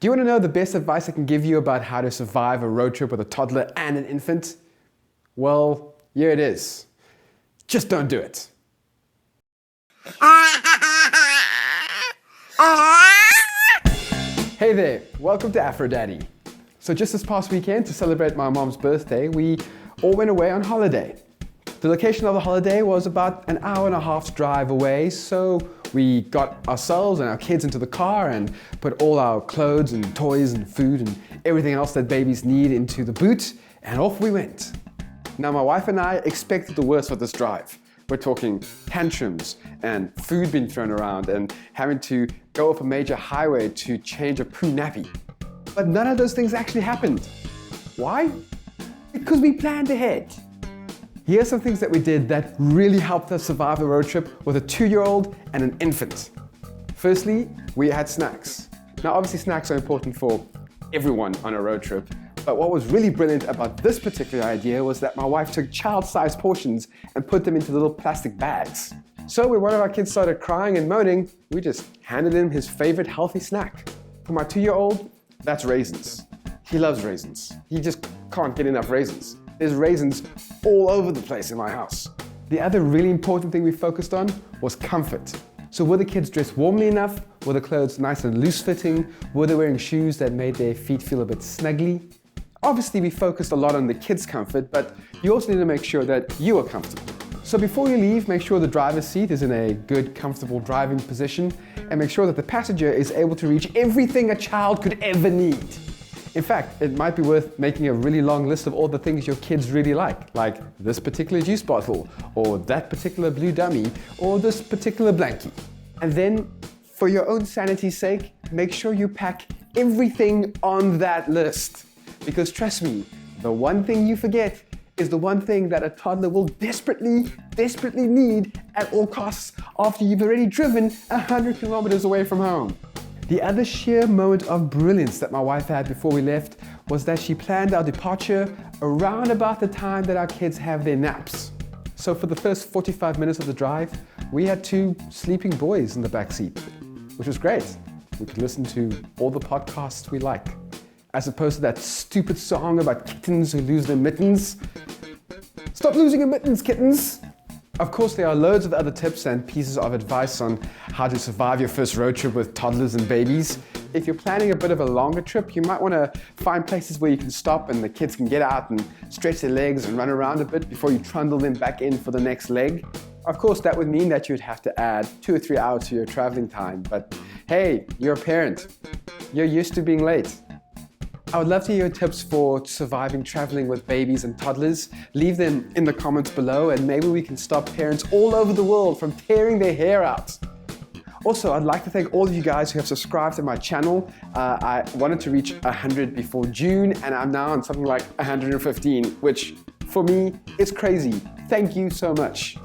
Do you want to know the best advice I can give you about how to survive a road trip with a toddler and an infant? Well, here it is. Just don't do it. Hey there, welcome to Afro Daddy. So just this past weekend, to celebrate my mom's birthday, we all went away on holiday. The location of the holiday was about an hour and a half's drive away, so we got ourselves and our kids into the car and put all our clothes and toys and food and everything else that babies need into the boot, and off we went. Now my wife and I expected the worst for this drive. We're talking tantrums and food being thrown around and having to go off a major highway to change a poo nappy. But none of those things actually happened. Why? Because we planned ahead. Here's some things that we did that really helped us survive the road trip with a 2-year-old and an infant. Firstly, we had snacks. Now obviously snacks are important for everyone on a road trip, but what was really brilliant about this particular idea was that my wife took child-sized portions and put them into little plastic bags. So when one of our kids started crying and moaning, we just handed him his favorite healthy snack. For my 2-year-old, that's raisins. He loves raisins. He just can't get enough raisins. There's raisins all over the place in my house. The other really important thing we focused on was comfort. So were the kids dressed warmly enough? Were the clothes nice and loose-fitting? Were they wearing shoes that made their feet feel a bit snuggly? Obviously, we focused a lot on the kids' comfort, but you also need to make sure that you are comfortable. So before you leave, make sure the driver's seat is in a good, comfortable driving position, and make sure that the passenger is able to reach everything a child could ever need. In fact, it might be worth making a really long list of all the things your kids really like this particular juice bottle, or that particular blue dummy, or this particular blankie. And then, for your own sanity's sake, make sure you pack everything on that list. Because trust me, the one thing you forget is the one thing that a toddler will desperately need at all costs after you've already driven 100 kilometers away from home. The other sheer moment of brilliance that my wife had before we left was that she planned our departure around about the time that our kids have their naps. So for the first 45 minutes of the drive, we had 2 sleeping boys in the back seat, which was great. We could listen to all the podcasts we like, as opposed to that stupid song about kittens who lose their mittens. Stop losing your mittens, kittens! Of course, there are loads of other tips and pieces of advice on how to survive your first road trip with toddlers and babies. If you're planning a bit of a longer trip, you might want to find places where you can stop and the kids can get out and stretch their legs and run around a bit before you trundle them back in for the next leg. Of course, that would mean that you'd have to add 2 or 3 hours to your traveling time, but hey, you're a parent. You're used to being late. I would love to hear your tips for surviving traveling with babies and toddlers. Leave them in the comments below and maybe we can stop parents all over the world from tearing their hair out. Also, I'd like to thank all of you guys who have subscribed to my channel. I wanted to reach 100 before June and I'm now on something like 115, which for me is crazy. Thank you so much.